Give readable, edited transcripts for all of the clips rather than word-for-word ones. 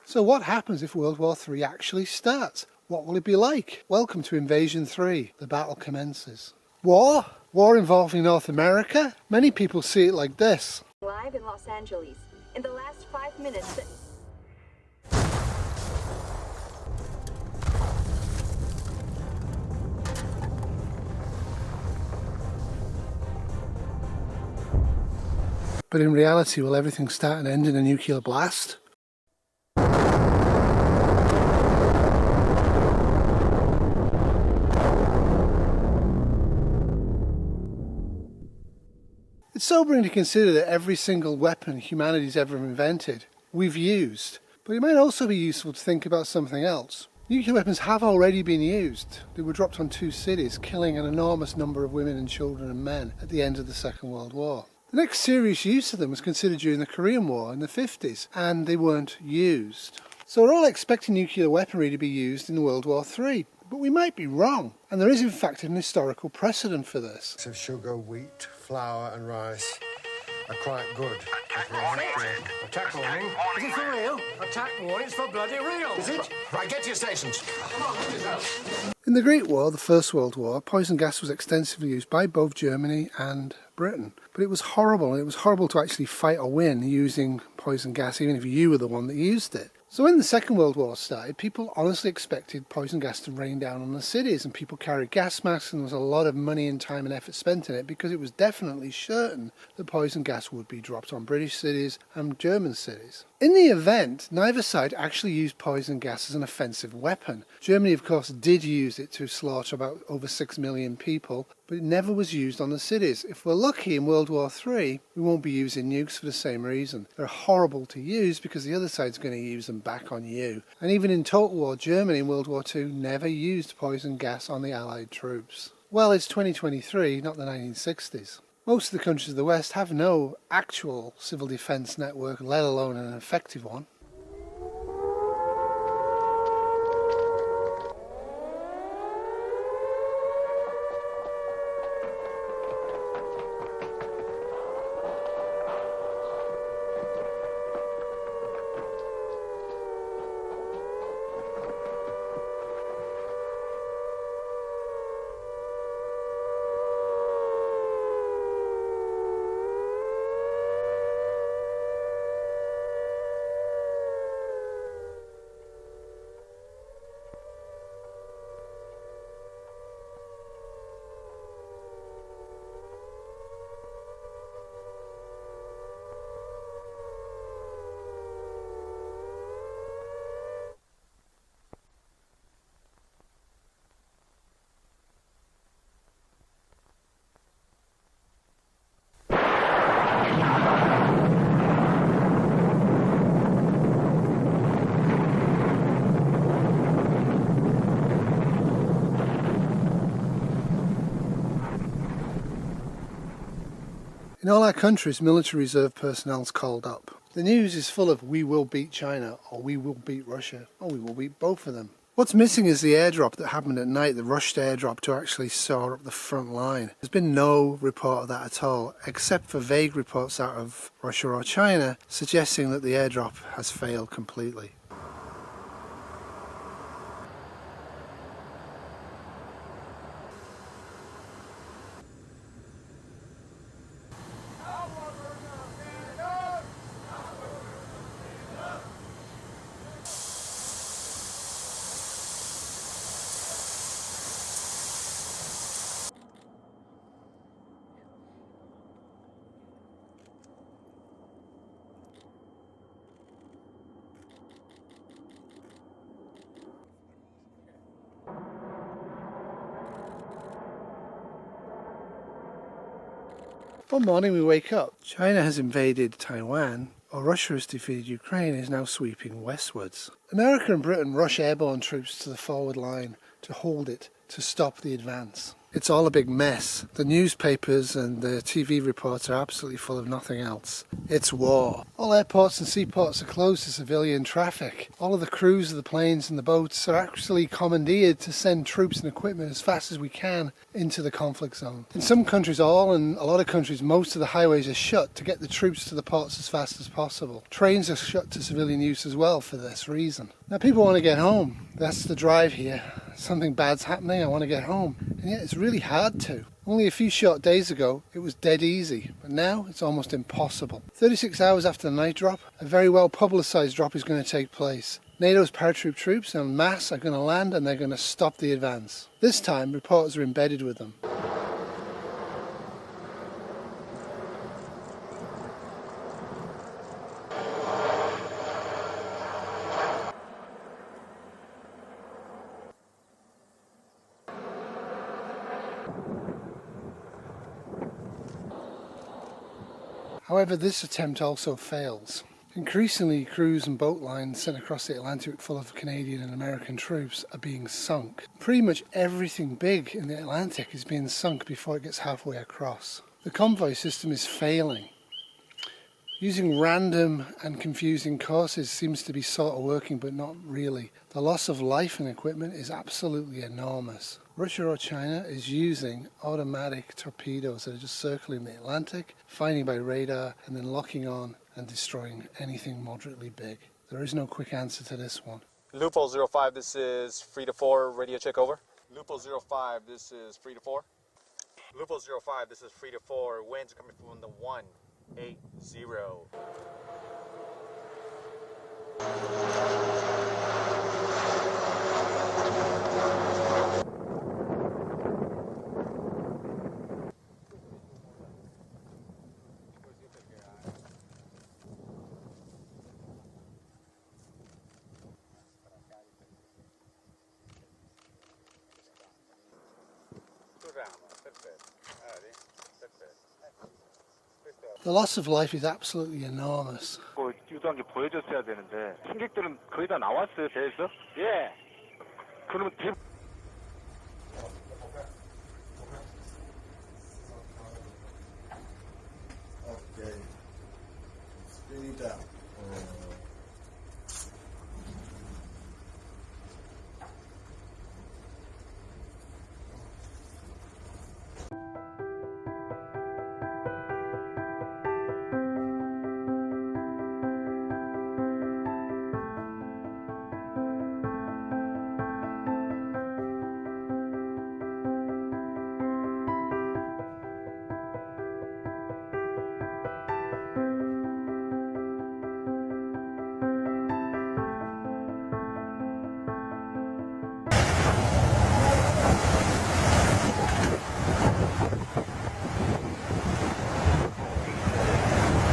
So what happens if World War III actually starts? What will it be like? Welcome to Invasion 3. The battle commences. War? War involving North America? Many people see it like this. Live in Los Angeles. In the last 5 minutes... But in reality, will everything start and end in a nuclear blast? It's sobering to consider that every single weapon humanity's ever invented, we've used. But it might also be useful to think about something else. Nuclear weapons have already been used. They were dropped on 2 cities, killing an enormous number of women and children and men at the end of the Second World War. The next serious use of them was considered during the Korean War in the 50s, and they weren't used. So we're all expecting nuclear weaponry to be used in World War III, but we might be wrong. And there is in fact an historical precedent for this. So sugar, wheat, flour and rice are quite good. Attack warning. Is it for real? Attack warning, it's for bloody real. Is it? Right, get to your stations. In the Great War, the First World War, poison gas was extensively used by both Germany and Britain. But it was horrible, and it was horrible to actually fight or win using poison gas, even if you were the one that used it. So when the Second World War started, people honestly expected poison gas to rain down on the cities, and people carried gas masks, and there was a lot of money and time and effort spent in it because it was definitely certain that poison gas would be dropped on British cities and German cities. In the event, neither side actually used poison gas as an offensive weapon. Germany, of course, did use it to slaughter about over 6 million people, but it never was used on the cities. If we're lucky in World War III, we won't be using nukes for the same reason. They're horrible to use because the other side's going to use them back on you. And even in Total War, Germany in World War II never used poison gas on the Allied troops. Well, it's 2023, not the 1960s. Most of the countries of the West have no actual civil defence network, let alone an effective one. In all our countries, military reserve personnel's called up. The news is full of "we will beat China," or "we will beat Russia," or "we will beat both of them." What's missing is the airdrop that happened at night, the rushed airdrop to actually soar up the front line. There's been no report of that at all, except for vague reports out of Russia or China suggesting that the airdrop has failed completely. One morning we wake up. China has invaded Taiwan, or Russia has defeated Ukraine and is now sweeping westwards. America and Britain rush airborne troops to the forward line to hold it, to stop the advance. It's all a big mess. The newspapers and the TV reports are absolutely full of nothing else. It's war. All airports and seaports are closed to civilian traffic. All of the crews of the planes and the boats are actually commandeered to send troops and equipment as fast as we can into the conflict zone. In some countries, all, and a lot of countries, most of the highways are shut to get the troops to the ports as fast as possible. Trains are shut to civilian use as well for this reason. Now people want to get home. That's the drive here. Something bad's happening, I want to get home. And yet it's really hard to. Only a few short days ago it was dead easy, but now it's almost impossible. 36 hours after the night drop, a very well publicised drop is going to take place. NATO's paratroop troops en masse are going to land and they're going to stop the advance. This time reporters are embedded with them. However, this attempt also fails. Increasingly, cruise and boat lines sent across the Atlantic full of Canadian and American troops are being sunk. Pretty much everything big in the Atlantic is being sunk before it gets halfway across. The convoy system is failing. Using random and confusing courses seems to be sort of working, but not really. The loss of life and equipment is absolutely enormous. Russia or China is using automatic torpedoes that are just circling the Atlantic, finding by radar, and then locking on and destroying anything moderately big. There is no quick answer to this one. Huples 05, this is 3-4, radio check over. Huples 05, this is 3-4. Huples 05, this is 3-4, winds coming from the 180. The loss of life is absolutely enormous. 유도한 게 보여줬어야 되는데 승객들은 거의 다 나왔어요 배에서? 예. 그러면 Okay. Speed up.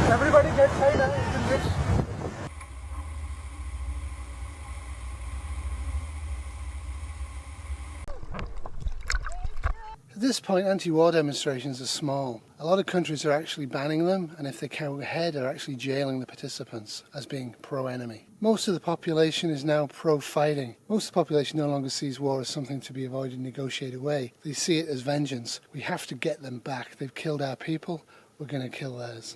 Everybody get China into this. At this point, anti-war demonstrations are small. A lot of countries are actually banning them, and if they go ahead, are actually jailing the participants as being pro-enemy. Most of the population is now pro-fighting. Most of the population no longer sees war as something to be avoided and negotiated away. They see it as vengeance. We have to get them back. They've killed our people. We're going to kill theirs.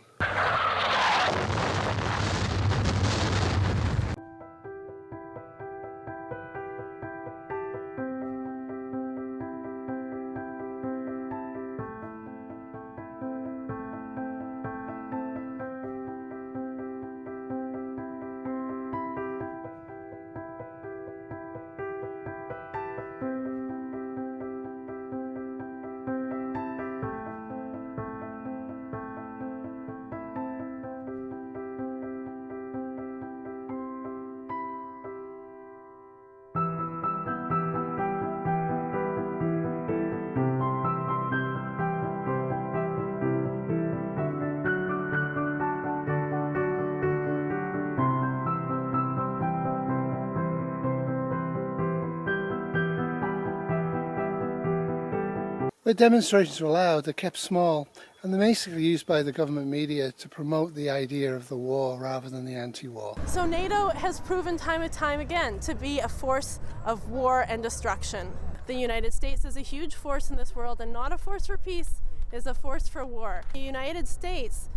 Where demonstrations are allowed, they're kept small, and they're basically used by the government media to promote the idea of the war rather than the anti-war. So NATO has proven time and time again to be a force of war and destruction. The United States is a huge force in this world, and not a force for peace, is a force for war. The United States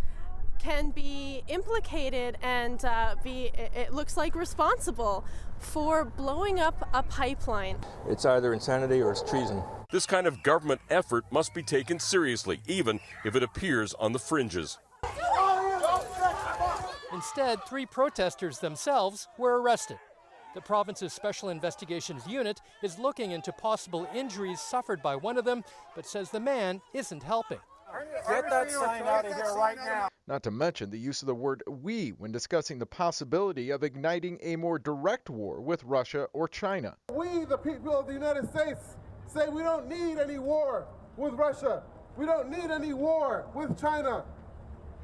can be implicated and it looks like responsible for blowing up a pipeline. It's either insanity or it's treason. This kind of government effort must be taken seriously, even if it appears on the fringes. Instead, 3 protesters themselves were arrested. The province's Special Investigations Unit is looking into possible injuries suffered by one of them, but says the man isn't helping. Get that sign out of here right now. Not to mention the use of the word "we" when discussing the possibility of igniting a more direct war with Russia or China. We, the people of the United States, say we don't need any war with Russia. We don't need any war with China.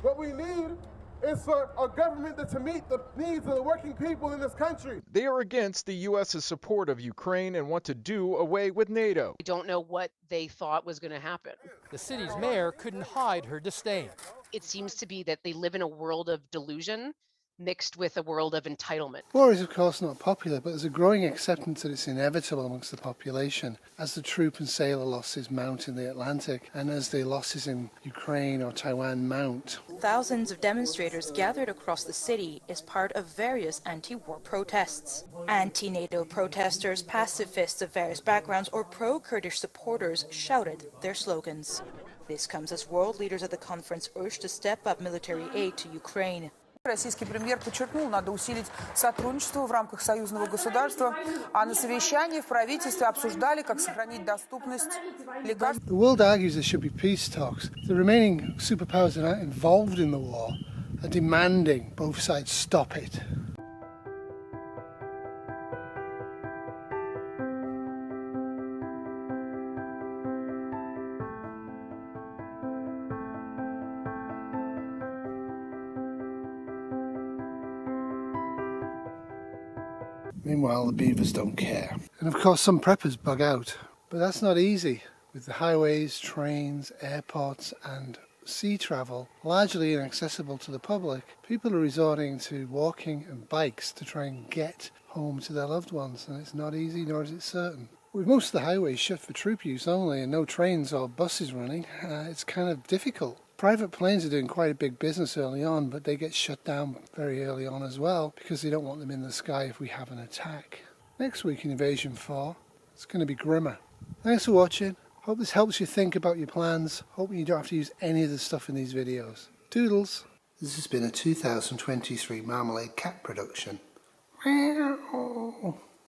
What we need is for a government to meet the needs of the working people in this country. They are against the U.S.'s support of Ukraine and want to do away with NATO. I don't know what they thought was going to happen. The city's mayor couldn't hide her disdain. It seems to be that they live in a world of delusion mixed with a world of entitlement. War is of course not popular, but there's a growing acceptance that it's inevitable amongst the population as the troop and sailor losses mount in the Atlantic and as the losses in Ukraine or Taiwan mount. Thousands of demonstrators gathered across the city as part of various anti-war protests. Anti-NATO protesters, pacifists of various backgrounds or pro-Kurdish supporters shouted their slogans. This comes as world leaders at the conference urged to step up military aid to Ukraine. Российский премьер подчеркнул, надо усилить сотрудничество в рамках союзного государства, а на совещании в правительстве обсуждали, как сохранить доступность лекарств. The world argues there should be peace talks. The remaining superpowers that aren't involved in the war are demanding both sides stop it. Meanwhile, the beavers don't care. And of course, some preppers bug out. But that's not easy. With the highways, trains, airports and sea travel largely inaccessible to the public, people are resorting to walking and bikes to try and get home to their loved ones. And it's not easy, nor is it certain. With most of the highways shut for troop use only and no trains or buses running, it's kind of difficult. Private planes are doing quite a big business early on, but they get shut down very early on as well because they don't want them in the sky if we have an attack. Next week in Invasion 4, it's going to be grimmer. Thanks for watching. Hope this helps you think about your plans. Hope you don't have to use any of the stuff in these videos. Toodles! This has been a 2023 Marmalade Cat production. Meow.